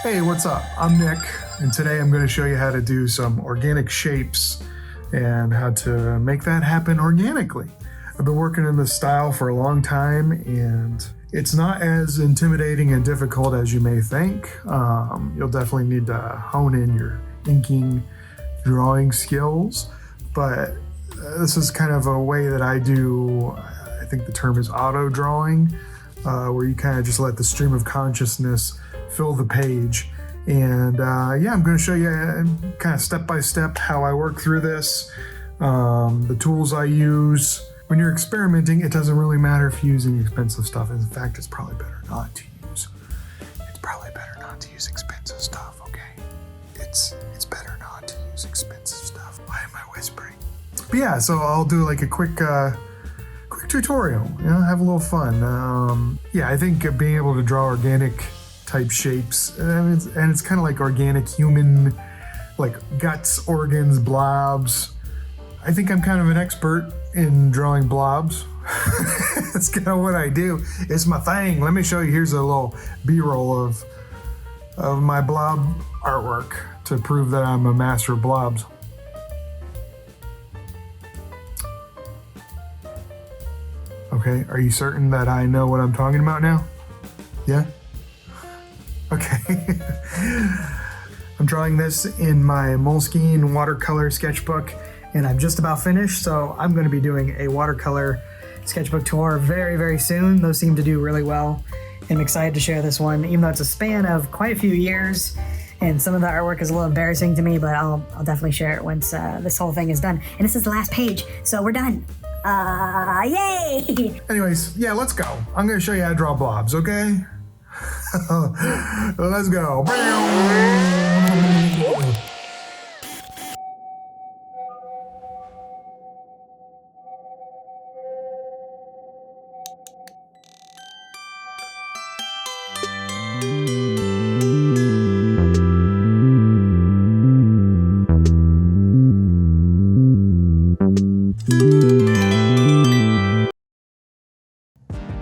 Hey, what's up? I'm Nick, and today I'm going to show you how to do some organic shapes and how to make that happen organically. I've been working in this style for a long time, and it's not as intimidating and difficult as you may think. You'll definitely need to hone in your inking, drawing skills, but this is kind of a way that I do, I think the term is auto drawing, where you kind of just let the stream of consciousness fill the page. And yeah, I'm going to show you kind of step by step how I work through this, the tools I use. When you're experimenting, it doesn't really matter if you're using expensive stuff. In fact, it's probably better not to use. It's probably better not to use expensive stuff, okay? It's better not to use expensive stuff. Why am I whispering? But yeah, so I'll do like a quick tutorial, have a little fun. Yeah, I think being able to draw organic type shapes, and it's kind of like organic human, like guts, organs, blobs. I think I'm kind of an expert in drawing blobs. That's kind of what I do. It's my thing. Let me show you. Here's a little B-roll of my blob artwork to prove that I'm a master of blobs. Okay, are you certain that I know what I'm talking about now? Yeah? Okay. I'm drawing this in my Moleskine watercolor sketchbook, and I'm just about finished, so I'm going to be doing a watercolor sketchbook tour very, very soon. Those seem to do really well. I'm excited to share this one, even though it's a span of quite a few years, and some of the artwork is a little embarrassing to me, but I'll definitely share it once this whole thing is done. And this is the last page, so we're done. Yay! Anyways, yeah, let's go. I'm going to show you how to draw blobs, okay? Let's go.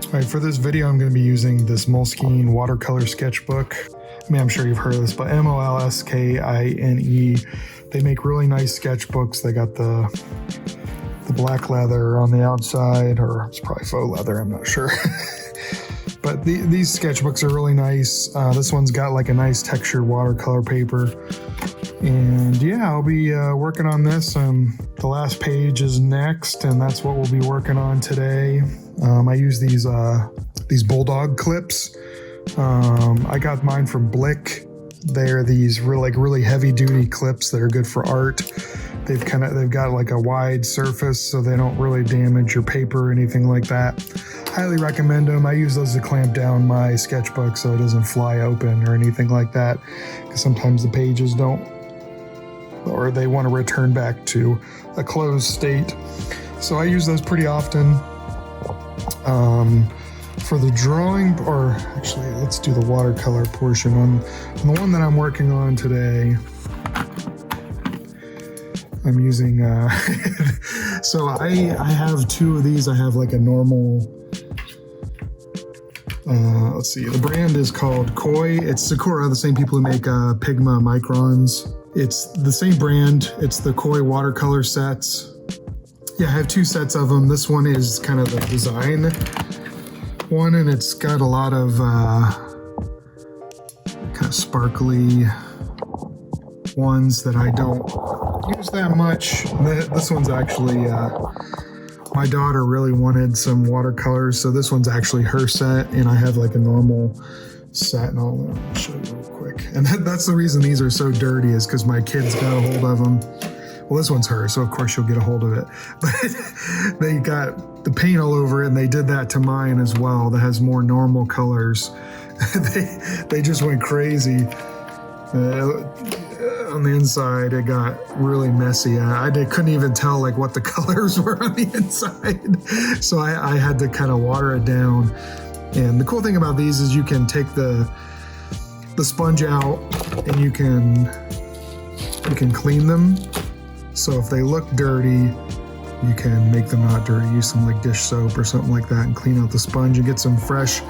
Alright, for this video I'm going to be using this Moleskine watercolor sketchbook. I mean, I'm sure you've heard of this, but Moleskine. They make really nice sketchbooks. They got the black leather on the outside, or it's probably faux leather, I'm not sure. But these sketchbooks are really nice. This one's got like a nice textured watercolor paper. And yeah, I'll be working on this. The last page is next, and that's what we'll be working on today. I use these bulldog clips. I got mine from Blick. They're these really heavy duty clips that are good for art. They've got like a wide surface, so they don't really damage your paper or anything like that. Highly recommend them. I use those to clamp down my sketchbook so it doesn't fly open or anything like that, because sometimes the pages don't, or they want to return back to a closed state. So I use those pretty often. For the drawing, or actually let's do the watercolor portion. On the one that I'm working on today, I'm using so I have two of these. I have like a normal, let's see, the brand is called Koi. It's Sakura, the same people who make Pigma Microns. It's the same brand. It's the Koi watercolor sets. Yeah, I have two sets of them. This one is kind of the design one, and it's got a lot of kind of sparkly ones that I don't use that much. This one's actually, my daughter really wanted some watercolors, so this one's actually her set, and I have like a normal set, and I'll show you real quick. And that's the reason these are so dirty, is because my kids got a hold of them. Well, this one's her, so of course she'll get a hold of it. But they got the paint all over it, and they did that to mine as well. That has more normal colors. they just went crazy. On the inside, it got really messy. I couldn't even tell like what the colors were on the inside. So I had to kind of water it down. And the cool thing about these is you can take the sponge out, and you can clean them. So if they look dirty, you can make them not dirty. Use some like dish soap or something like that and clean out the sponge and get some fresh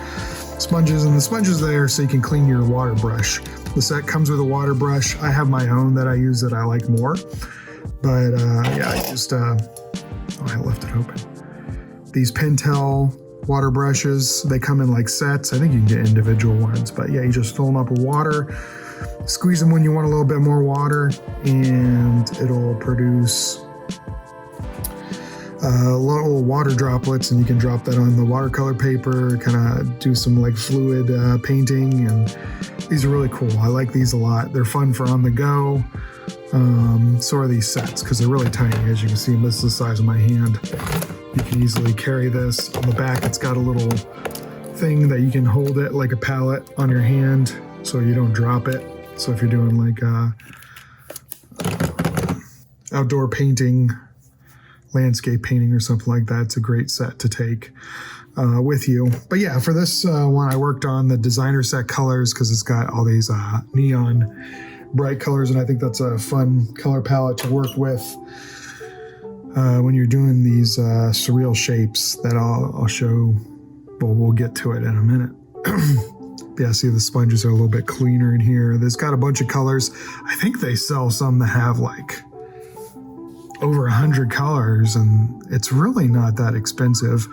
sponges. And the sponge is there so you can clean your water brush. The set comes with a water brush. I have my own that I use that I like more. But yeah, I just, oh, I left it open. These Pentel water brushes, they come in like sets. I think you can get individual ones, but yeah, you just fill them up with water, squeeze them when you want a little bit more water, and it'll produce little water droplets, and you can drop that on the watercolor paper, kind of do some like fluid painting, and these are really cool. I like these a lot. They're fun for on the go. So are these sets, because they're really tiny. As you can see, this is the size of my hand. You can easily carry this. On the back, it's got a little thing that you can hold it like a palette on your hand so you don't drop it. So if you're doing like outdoor painting, landscape painting or something like that, it's a great set to take with you. But yeah, for this one, I worked on the designer set colors because it's got all these neon bright colors, and I think that's a fun color palette to work with when you're doing these surreal shapes that I'll show. Well, we'll get to it in a minute. Yeah, see the sponges are a little bit cleaner in here. There's got a bunch of colors. I think they sell some that have like over 100 colors, and it's really not that expensive.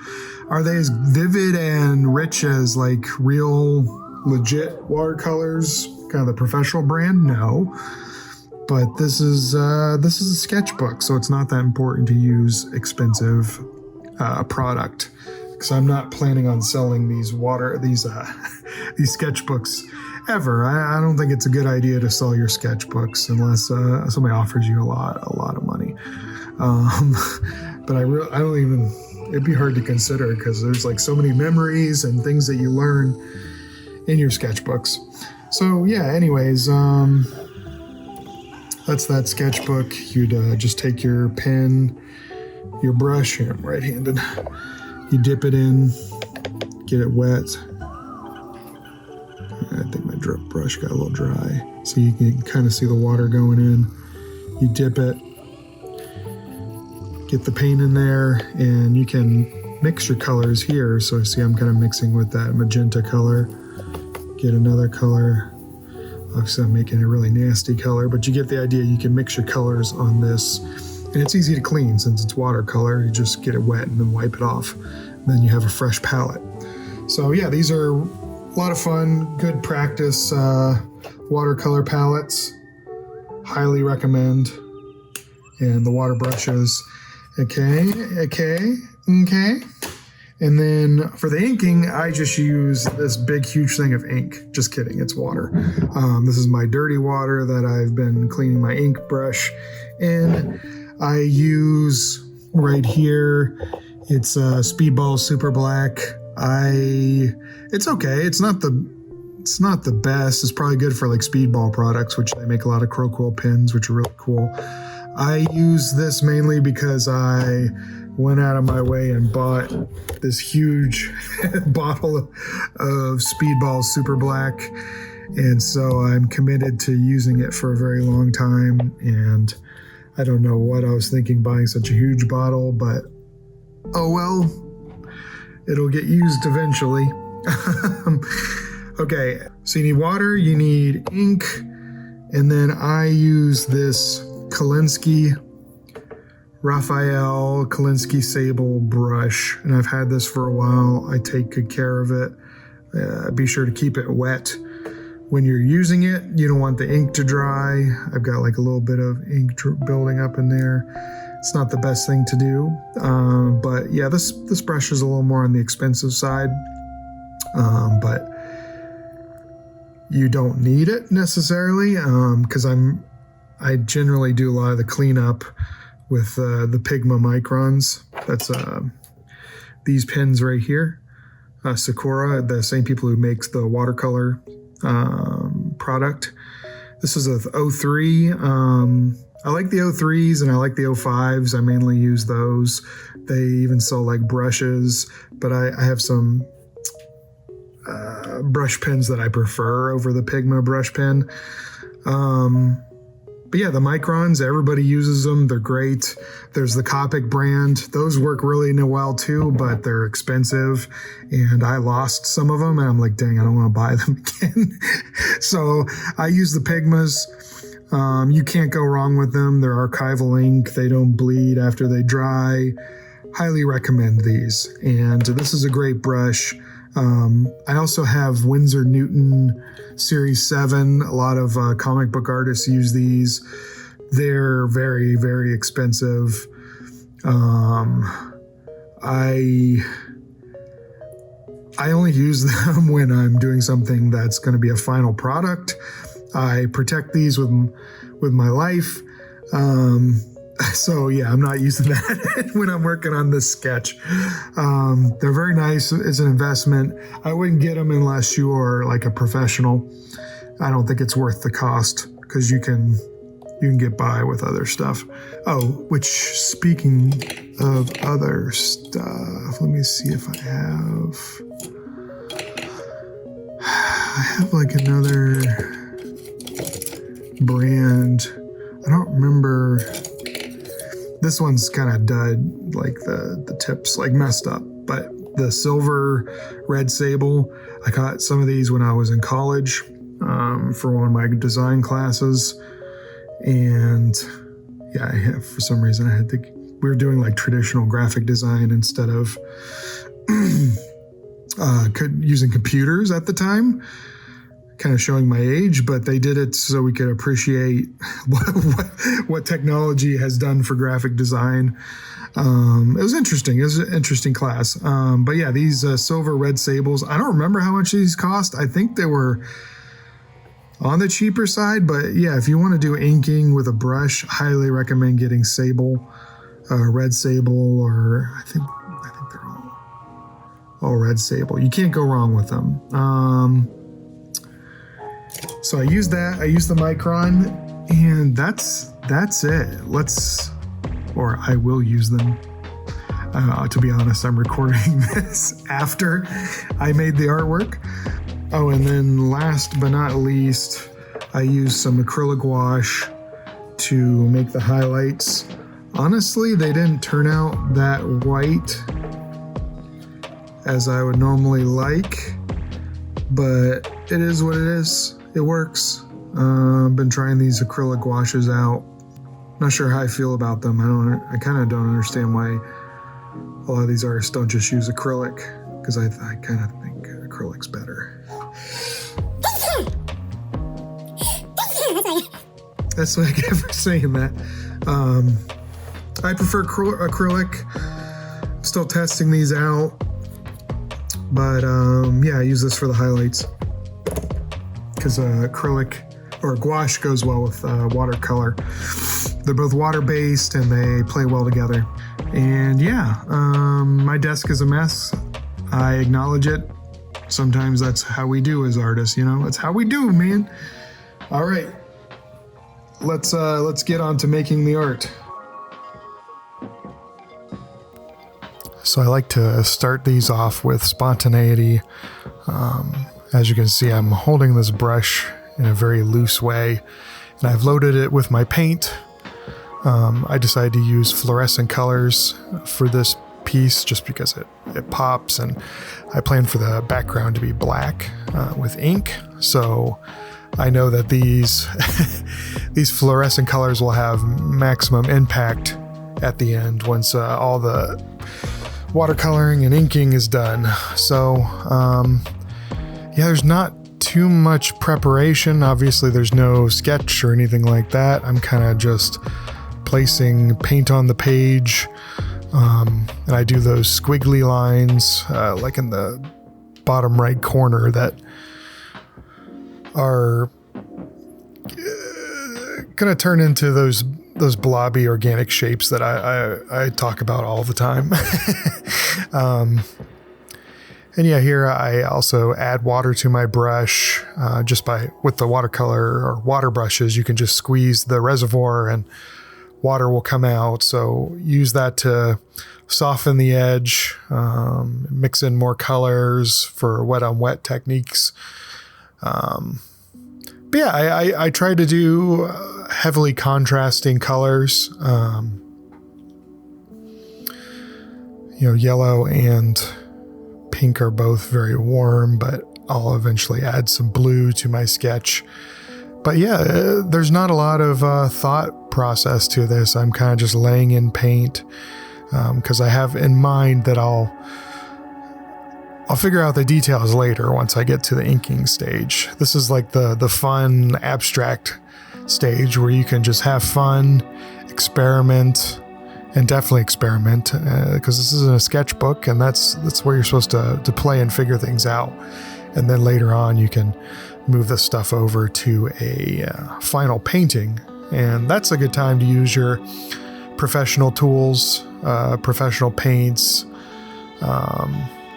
Are they as vivid and rich as like real legit watercolors, kind of the professional brand? No, but this is a sketchbook, so it's not that important to use expensive product, because I'm not planning on selling these sketchbooks ever. I don't think it's a good idea to sell your sketchbooks unless somebody offers you a lot of money. But I don't even. It'd be hard to consider because there's like so many memories and things that you learn in your sketchbooks. So yeah, anyways, that's that sketchbook. You'd just take your pen, your brush, here I'm right-handed, you dip it in, get it wet. I think my brush got a little dry, so you can kind of see the water going in. You dip it, get the paint in there, and you can mix your colors here. So see, I'm kind of mixing with that magenta color. Get another color. Obviously, I'm making a really nasty color, but you get the idea. You can mix your colors on this, and it's easy to clean since it's watercolor. You just get it wet and then wipe it off. And then you have a fresh palette. So yeah, these are a lot of fun, good practice watercolor palettes. Highly recommend. And the water brushes. Okay. And then for the inking, I just use this big, huge thing of ink. Just kidding, it's water. This is my dirty water that I've been cleaning my ink brush in. I use right here, it's Speedball Super Black. It's okay. It's not the best. It's probably good for like Speedball products, which they make a lot of Crow pens, which are really cool. I use this mainly because I went out of my way and bought this huge bottle of Speedball Super Black, and so I'm committed to using it for a very long time. And I don't know what I was thinking buying such a huge bottle, but oh well, it'll get used eventually. Okay, so you need water, you need ink, and then I use this Raphael Kolinsky Sable brush, and I've had this for a while. I take good care of it. Be sure to keep it wet when you're using it. You don't want the ink to dry. I've got like a little bit of ink building up in there. It's not the best thing to do, but yeah, this brush is a little more on the expensive side, but you don't need it necessarily, because I generally do a lot of the cleanup with the Pigma Microns. That's these pens right here. Sakura, the same people who makes the watercolor product. This is a 03. I like the 03s and I like the 05s. I mainly use those. They even sell like brushes, but I have some brush pens that I prefer over the Pigma brush pen. But yeah, the Microns, everybody uses them. They're great. There's the Copic brand. Those work really well too, but they're expensive. And I lost some of them and I'm like, dang, I don't want to buy them again. So I use the Pigmas. You can't go wrong with them. They're archival ink. They don't bleed after they dry. Highly recommend these. And this is a great brush. I also have Winsor Newton Series 7. A lot of comic book artists use these. They're very, very expensive. I only use them when I'm doing something that's going to be a final product. I protect these with my life. So yeah, I'm not using that when I'm working on this sketch. They're very nice. It's an investment. I wouldn't get them unless you are like a professional. I don't think it's worth the cost because you can get by with other stuff. Oh, which speaking of other stuff, let me see if I have like another brand. I don't remember. This one's kind of dud, like the tips like messed up, but the silver red sable, I got some of these when I was in college for one of my design classes. And yeah, for some reason we were doing like traditional graphic design instead of using computers at the time. Kind of showing my age, but they did it so we could appreciate what technology has done for graphic design. It was interesting. It was an interesting class. But yeah, these silver red sables, I don't remember how much these cost. I think they were on the cheaper side, but yeah, if you want to do inking with a brush, highly recommend getting sable, red sable, or I think they're all red sable. You can't go wrong with them. So I use that. I use the Micron, and that's it. I will use them. To be honest, I'm recording this after I made the artwork. Oh, and then last but not least, I used some acrylic gouache to make the highlights. Honestly, they didn't turn out that white as I would normally like, but it is what it is. It works. I've been trying these acrylic gouaches out. Not sure how I feel about them. I kind of don't understand why a lot of these artists don't just use acrylic, because I kind of think acrylic's better. That's what I get for saying that. I prefer acrylic. Still testing these out. But yeah, I use this for the highlights. Because acrylic or gouache goes well with watercolor. They're both water-based and they play well together. And yeah, my desk is a mess. I acknowledge it. Sometimes that's how we do as artists, That's how we do, man. All right, let's get on to making the art. So I like to start these off with spontaneity. As you can see, I'm holding this brush in a very loose way, and I've loaded it with my paint. I decided to use fluorescent colors for this piece just because it pops, and I plan for the background to be black with ink. So I know that these these fluorescent colors will have maximum impact at the end once all the watercoloring and inking is done. So yeah, there's not too much preparation. Obviously, there's no sketch or anything like that. I'm kind of just placing paint on the page, and I do those squiggly lines like in the bottom right corner that are gonna turn into those blobby organic shapes that I talk about all the time. And yeah, here I also add water to my brush with the watercolor or water brushes. You can just squeeze the reservoir and water will come out. So use that to soften the edge, mix in more colors for wet on wet techniques. But yeah, I try to do heavily contrasting colors. Yellow and pink are both very warm, but I'll eventually add some blue to my sketch. But yeah, there's not a lot of thought process to this. I'm kind of just laying in paint because I have in mind that I'll figure out the details later once I get to the inking stage. This is like the fun abstract stage where you can just have fun, experiment, and definitely experiment because this isn't a sketchbook, and that's where you're supposed to play and figure things out. And then later on you can move this stuff over to a final painting, and that's a good time to use your professional tools, professional paints.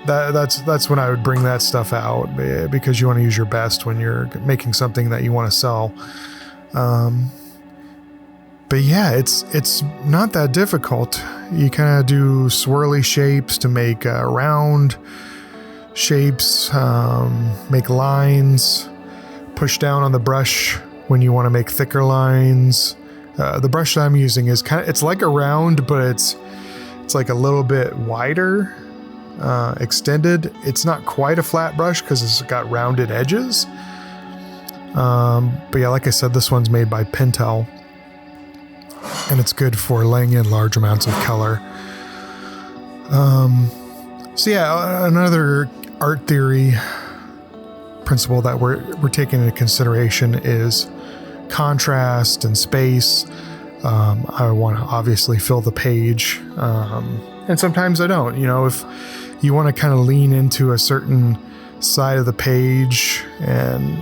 That's when I would bring that stuff out, because you want to use your best when you're making something that you want to sell. But yeah, it's not that difficult. You kind of do swirly shapes to make round shapes, make lines, push down on the brush when you want to make thicker lines. The brush that I'm using is it's like a round, but it's like a little bit wider, extended. It's not quite a flat brush because it's got rounded edges. But yeah, like I said, this one's made by Pentel, and it's good for laying in large amounts of color. So yeah, another art theory principle that we're taking into consideration is contrast and space. I want to obviously fill the page, and sometimes I don't. If you want to kind of lean into a certain side of the page and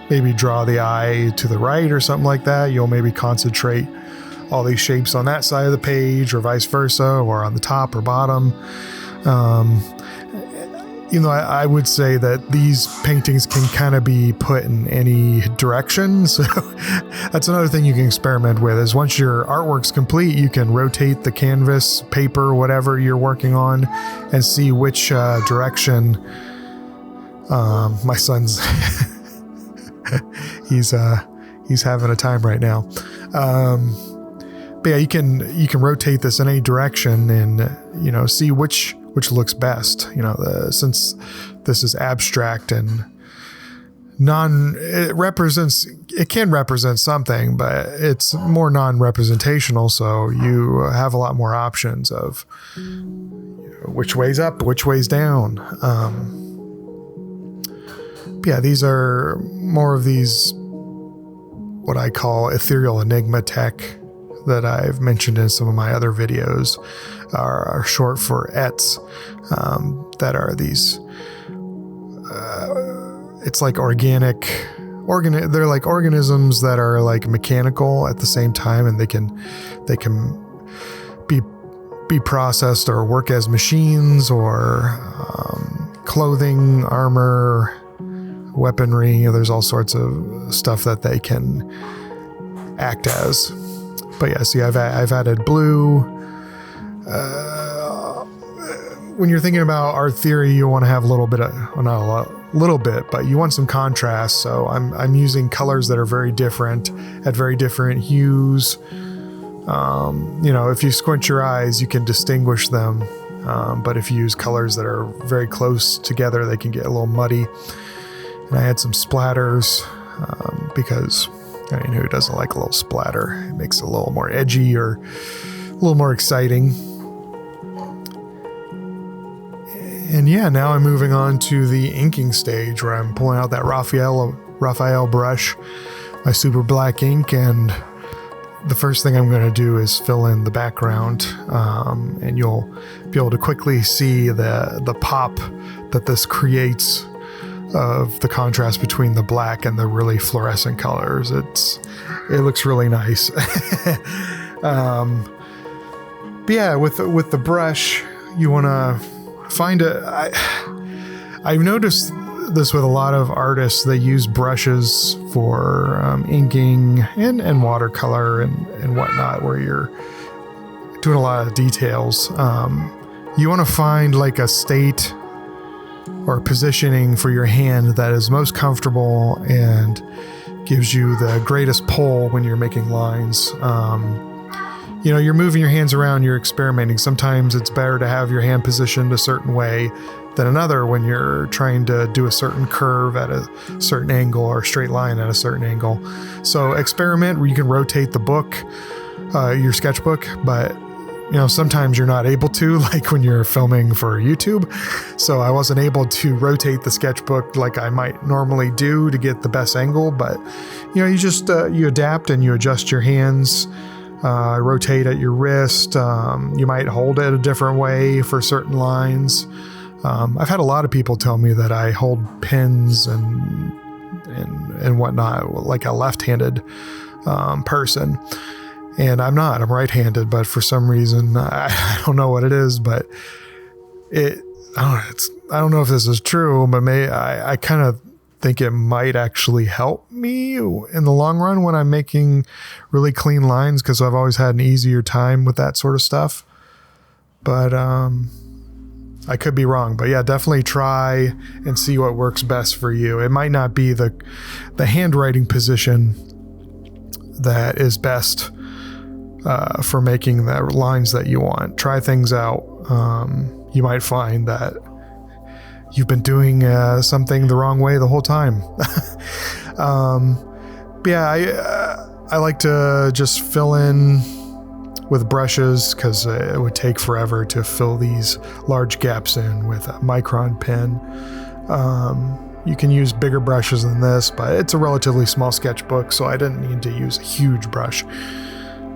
maybe draw the eye to the right or something like that, you'll maybe concentrate all these shapes on that side of the page, or vice versa, or on the top or bottom. I would say that these paintings can kind of be put in any direction. So that's another thing you can experiment with, is once your artwork's complete, you can rotate the canvas, paper, whatever you're working on, and see which direction. My son's he's having a time right now. But yeah, you can rotate this in any direction and see which looks best. Since this is abstract and it can represent something, but it's more non-representational, so you have a lot more options of which way's up, which way's down. Yeah, these are more of these what I call ethereal enigma tech that I've mentioned in some of my other videos, are short for ETs, that are these, it's like they're like organisms that are like mechanical at the same time, and they can be processed or work as machines, or clothing, armor, weaponry. There's all sorts of stuff that they can act as. But yeah, see, I've added blue. When you're thinking about art theory, you want to have a little bit of, well, not a little bit, but you want some contrast. So I'm using colors that are very different, at very different hues. If you squint your eyes, you can distinguish them. But if you use colors that are very close together, they can get a little muddy. And I had some splatters, because who doesn't like a little splatter? It makes it a little more edgy or a little more exciting. And yeah, now I'm moving on to the inking stage, where I'm pulling out that Raphael brush, my super black ink, and the first thing I'm going to do is fill in the background, and you'll be able to quickly see the pop that this creates of the contrast between the black and the really fluorescent colors. It looks really nice. But yeah, with the brush, you want to find I've noticed this with a lot of artists. They use brushes for inking and watercolor and whatnot, where you're doing a lot of details. You want to find like a state or positioning for your hand that is most comfortable and gives you the greatest pull when you're making lines. You're moving your hands around, you're experimenting. Sometimes it's better to have your hand positioned a certain way than another when you're trying to do a certain curve at a certain angle or a straight line at a certain angle. So experiment where you can rotate the book, your sketchbook, but sometimes you're not able to, like when you're filming for YouTube. So I wasn't able to rotate the sketchbook like I might normally do to get the best angle, but you just you adapt and you adjust your hands, rotate at your wrist. You might hold it a different way for certain lines. I've had a lot of people tell me that I hold pins and whatnot like a left-handed person. And I'm not. I'm right-handed, but for some reason, I don't know what it is, but I don't know if this is true, but I kind of think it might actually help me in the long run when I'm making really clean lines, because I've always had an easier time with that sort of stuff. But I could be wrong, but yeah, definitely try and see what works best for you. It might not be the handwriting position that is best for making the lines that you want. Try things out. You might find that you've been doing something the wrong way the whole time. But yeah, I like to just fill in with brushes because it would take forever to fill these large gaps in with a micron pen. You can use bigger brushes than this, but it's a relatively small sketchbook, so I didn't need to use a huge brush.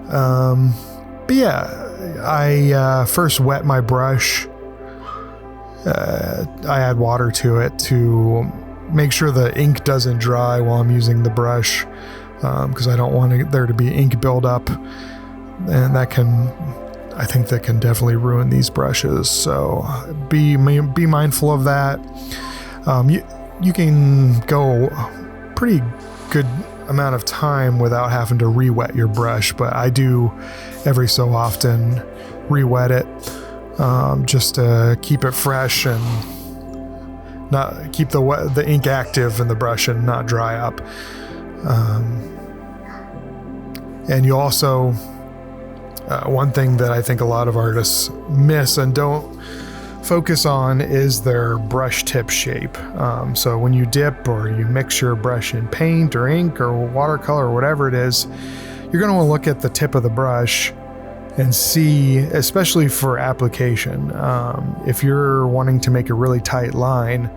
But yeah, I first wet my brush. I add water to it to make sure the ink doesn't dry while I'm using the brush, because I don't want there to be ink buildup, and I think that can definitely ruin these brushes. So be mindful of that. You can go pretty good amount of time without having to re-wet your brush, but I do every so often re-wet it, just to keep it fresh and not keep the ink active in the brush and not dry up. And you also, one thing that I think a lot of artists miss and don't focus on is their brush tip shape. So when you dip or you mix your brush in paint or ink or watercolor or whatever it is, you're going to want to look at the tip of the brush and see, especially for application, if you're wanting to make a really tight line,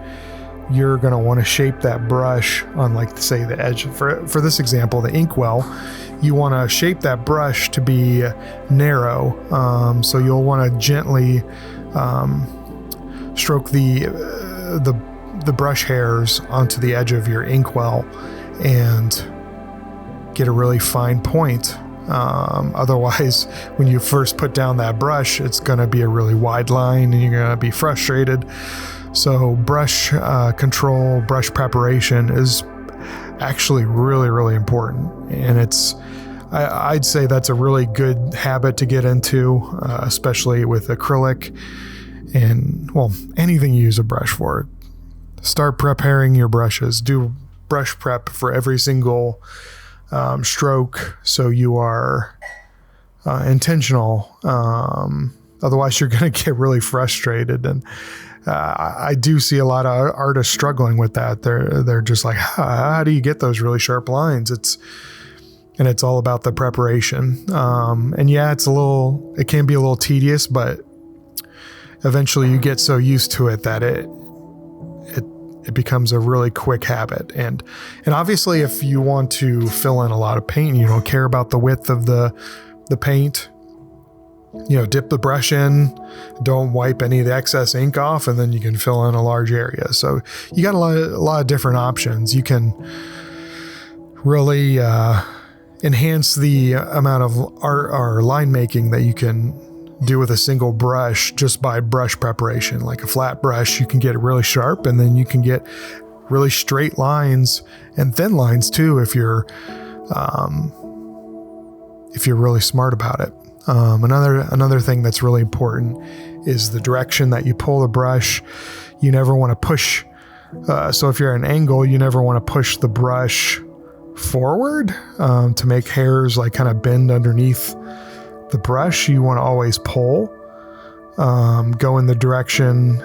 you're going to want to shape that brush on, like, say, the edge. For this example, the inkwell, you want to shape that brush to be narrow. So you'll want to gently stroke the brush hairs onto the edge of your inkwell and get a really fine point. Otherwise, when you first put down that brush, it's going to be a really wide line and you're going to be frustrated. So brush control, brush preparation is actually really, really important. And I'd say that's a really good habit to get into, especially with acrylic and, well, anything you use a brush for. Start preparing your brushes. Do brush prep for every single stroke, so you are intentional. Otherwise, you're going to get really frustrated. And I do see a lot of artists struggling with that. They're just like, how do you get those really sharp lines? It's all about the preparation. And yeah, it can be a little tedious, but eventually you get so used to it that it becomes a really quick habit. And obviously, if you want to fill in a lot of paint, you don't care about the width of the paint, dip the brush in, don't wipe any of the excess ink off, and then you can fill in a large area. So you got a lot of different options. You can really enhance the amount of art or line making that you can do with a single brush just by brush preparation. Like a flat brush, you can get it really sharp, and then you can get really straight lines and thin lines too if you're really smart about it. Another thing that's really important is the direction that you pull the brush. You never want to push. So if you're at an angle, you never want to push the brush forward to make hairs like kind of bend underneath the brush. You want to always pull, go in the direction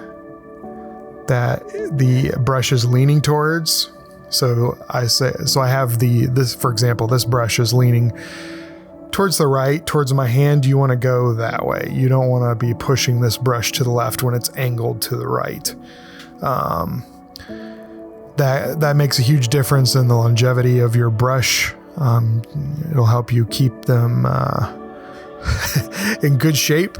that the brush is leaning towards. So I have this, for example, this brush is leaning towards the right, towards my hand. You want to go that way. You don't want to be pushing this brush to the left when it's angled to the right. That makes a huge difference in the longevity of your brush. It'll help you keep them in good shape.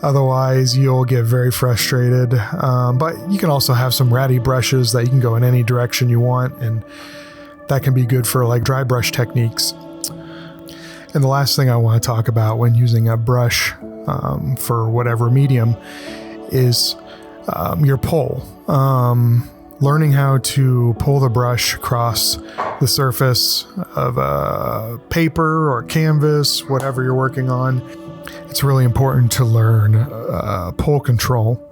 Otherwise, you'll get very frustrated. But you can also have some ratty brushes that you can go in any direction you want, and that can be good for like dry brush techniques. And the last thing I want to talk about when using a brush for whatever medium is your pull. Learning how to pull the brush across the surface of a paper or canvas, whatever you're working on. It's really important to learn pull control,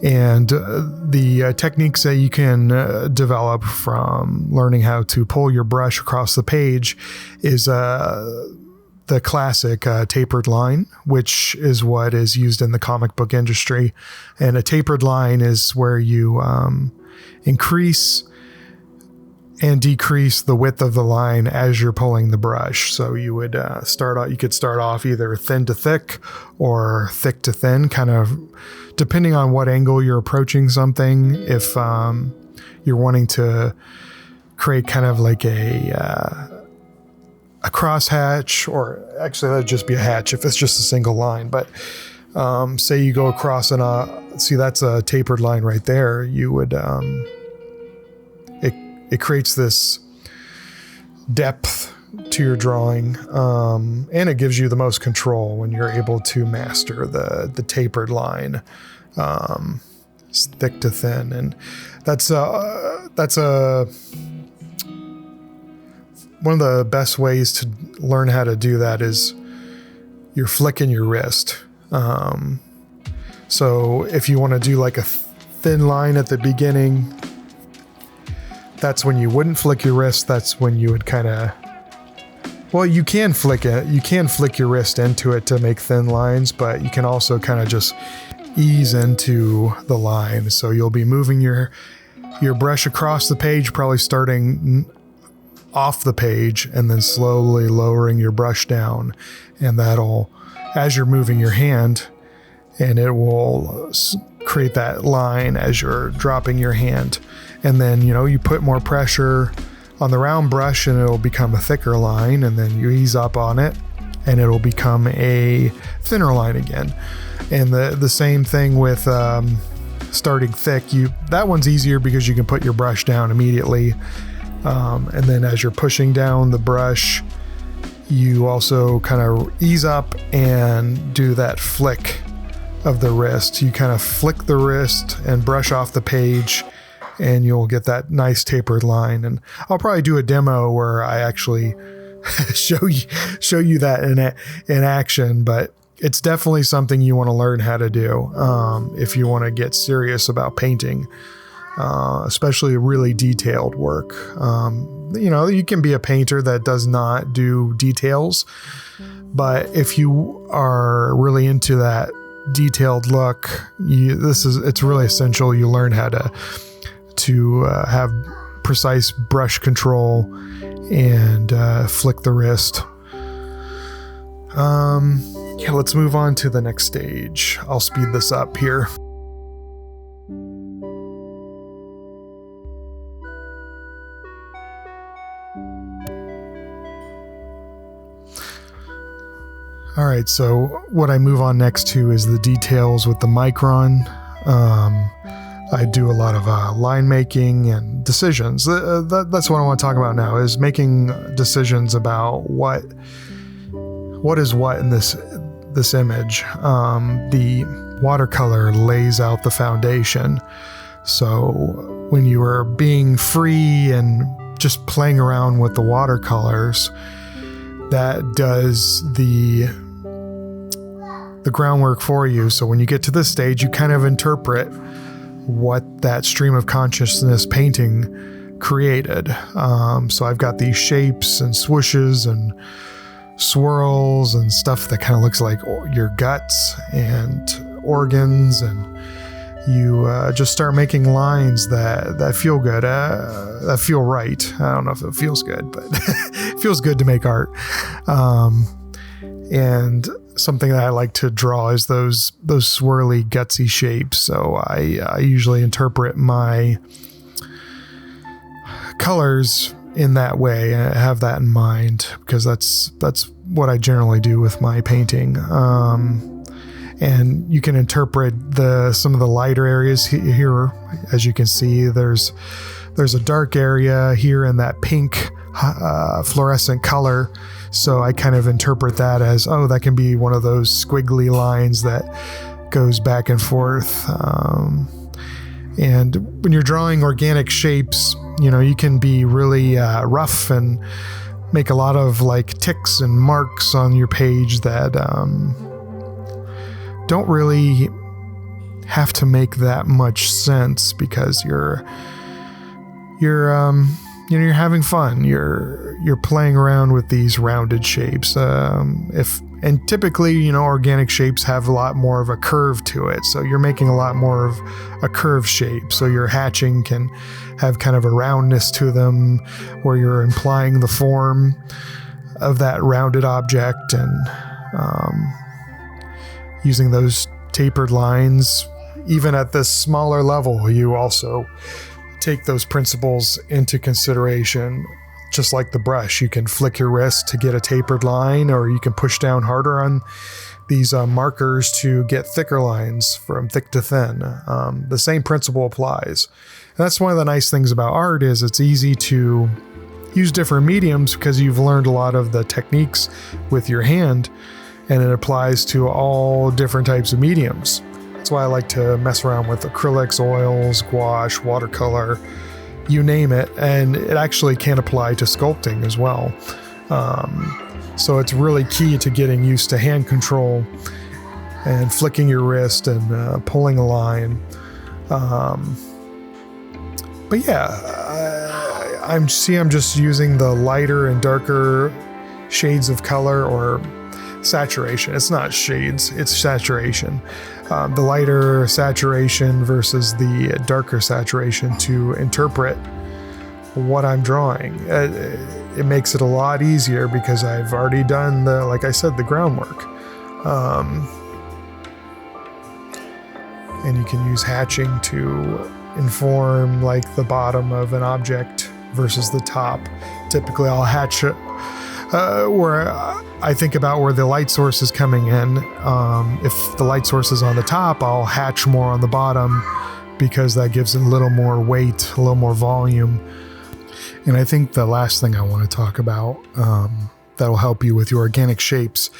and the techniques that you can develop from learning how to pull your brush across the page is the classic tapered line, which is what is used in the comic book industry. And a tapered line is where you increase and decrease the width of the line as you're pulling the brush. So you would you could start off either thin to thick or thick to thin, kind of depending on what angle you're approaching something. If you're wanting to create kind of like a crosshatch, or actually that'd just be a hatch if it's just a single line. But say you go across and see, that's a tapered line right there. You would it creates this depth to your drawing, and it gives you the most control when you're able to master the tapered line, thick to thin. And that's one of the best ways to learn how to do that is you're flicking your wrist. So if you want to do like a thin line at the beginning, that's when you wouldn't flick your wrist. That's when you would you can flick it. You can flick your wrist into it to make thin lines, but you can also kind of just ease into the line. So you'll be moving your brush across the page, probably starting off the page and then slowly lowering your brush down. And that'll, as you're moving your hand, and it will create that line as you're dropping your hand. And then, you put more pressure on the round brush and it'll become a thicker line, and then you ease up on it and it'll become a thinner line again. And the same thing with starting thick. That one's easier because you can put your brush down immediately. And then as you're pushing down the brush, you also kind of ease up and do that flick of the wrist. You kind of flick the wrist and brush off the page, and you'll get that nice tapered line. And I'll probably do a demo where I actually show you that in action, but it's definitely something you want to learn how to do if you want to get serious about painting, especially really detailed work. You can be a painter that does not do details, but if you are really into that detailed look, it's really essential you learn how to have precise brush control and flick the wrist. Let's move on to the next stage. I'll speed this up here. All right, so what I move on next to is the details with the micron. I do a lot of line making and decisions. That's what I want to talk about now, is making decisions about what is what in this image. The watercolor lays out the foundation. So when you are being free and just playing around with the watercolors, that does the groundwork for you. So when you get to this stage, you kind of interpret what that stream of consciousness painting created. So I've got these shapes and swooshes and swirls and stuff that kind of looks like your guts and organs, and you just start making lines that feel good, that feel right. I don't know if it feels good, but it feels good to make art. And something that I like to draw is those swirly, gutsy shapes. So I usually interpret my colors in that way. I have that in mind because that's what I generally do with my painting. And you can interpret some of the lighter areas here. As you can see, there's a dark area here in that pink fluorescent color. So I kind of interpret that as, that can be one of those squiggly lines that goes back and forth. And when you're drawing organic shapes, you can be really rough and make a lot of like ticks and marks on your page that don't really have to make that much sense, because you're having fun. You're playing around with these rounded shapes. And typically, organic shapes have a lot more of a curve to it. So you're making a lot more of a curved shape. So your hatching can have kind of a roundness to them, where you're implying the form of that rounded object, and using those tapered lines. Even at this smaller level, you also take those principles into consideration. Just like the brush, you can flick your wrist to get a tapered line, or you can push down harder on these markers to get thicker lines from thick to thin. The same principle applies. And that's one of the nice things about art, is it's easy to use different mediums because you've learned a lot of the techniques with your hand, and it applies to all different types of mediums. That's why I like to mess around with acrylics, oils, gouache, watercolor, you name it, and it actually can apply to sculpting as well. So it's really key to getting used to hand control and flicking your wrist and pulling a line. But yeah, I'm just using the lighter and darker shades of color, or saturation. It's not shades, it's saturation. The lighter saturation versus the darker saturation to interpret what I'm drawing. It makes it a lot easier because I've already done like I said, the groundwork. And you can use hatching to inform like the bottom of an object versus the top. Typically I'll hatch it where I think about where the light source is coming in. If the light source is on the top, I'll hatch more on the bottom, because that gives it a little more weight, a little more volume. And I think the last thing I want to talk about that'll help you with your organic shapes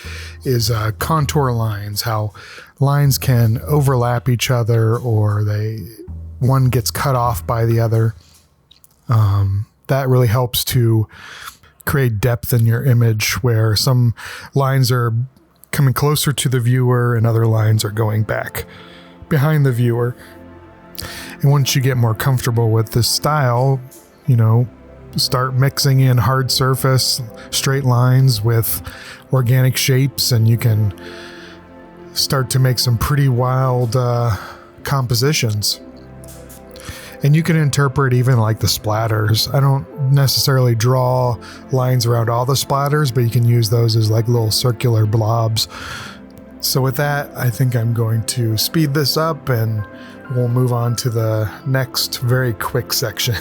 is contour lines, how lines can overlap each other, or one gets cut off by the other. That really helps to create depth in your image, where some lines are coming closer to the viewer and other lines are going back behind the viewer. And once you get more comfortable with this style, start mixing in hard surface, straight lines with organic shapes, and you can start to make some pretty wild compositions. And you can interpret even like the splatters. I don't necessarily draw lines around all the splatters, but you can use those as like little circular blobs. So with that, I think I'm going to speed this up, and we'll move on to the next very quick section.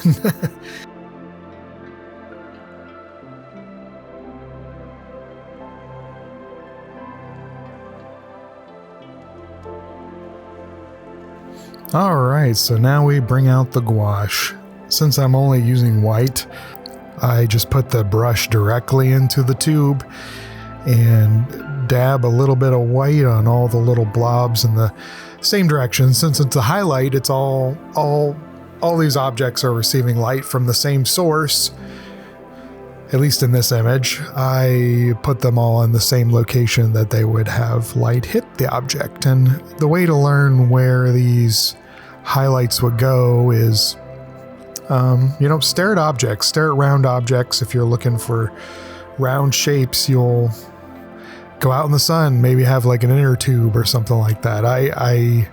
Alright, so now we bring out the gouache. Since I'm only using white, I just put the brush directly into the tube and dab a little bit of white on all the little blobs in the same direction. Since it's a highlight, it's all these objects are receiving light from the same source. At least in this image, I put them all in the same location that they would have light hit the object. And the way to learn where these highlights would go is Stare at objects, stare at round objects. If you're looking for round shapes, you'll go out in the sun, maybe have like an inner tube or something like that. I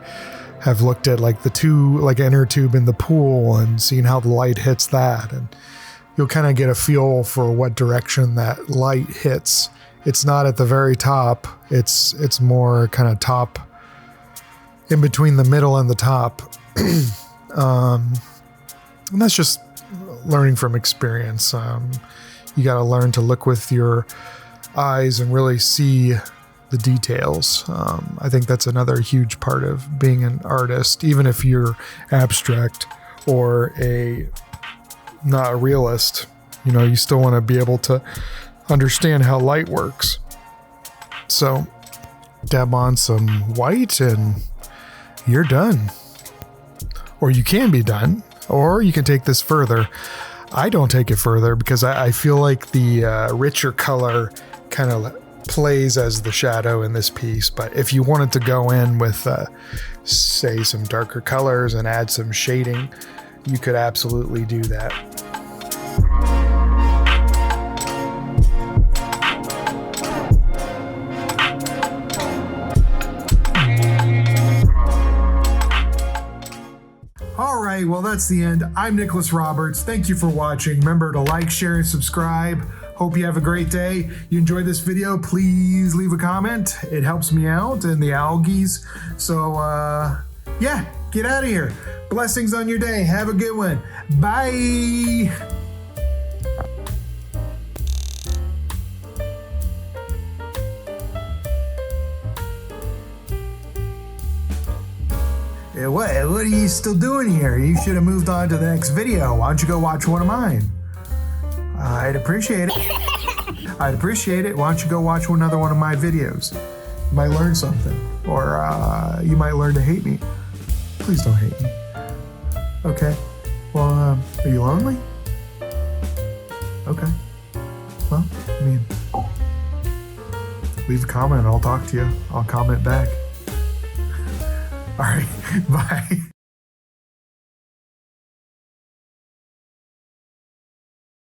have looked at like inner tube in the pool and seen how the light hits that, and you'll kind of get a feel for what direction that light hits. It's not at the very top. It's more kind of top, in between the middle and the top. And that's just learning from experience. You got to learn to look with your eyes and really see the details. I think that's another huge part of being an artist, even if you're abstract or not a realist. You still want to be able to understand how light works. So dab on some white and you're done. Or you can be done, or you can take this further. I don't take it further because I feel like the richer color kind of plays as the shadow in this piece. But if you wanted to go in with, say, some darker colors and add some shading, you could absolutely do that. Alright, well that's the end. I'm Nicholas Roberts. Thank you for watching. Remember to like, share, and subscribe. Hope you have a great day. You enjoyed this video, please leave a comment. It helps me out and the algaes. So, yeah, get out of here. Blessings on your day. Have a good one. Bye. What are you still doing here? You should have moved on to the next video. Why don't you go watch one of mine? I'd appreciate it. I'd appreciate it. Why don't you go watch another one of my videos? You might learn something. Or you might learn to hate me. Please don't hate me. Okay. Well, are you lonely? Okay. Well, leave a comment. I'll talk to you. I'll comment back. All right. Bye.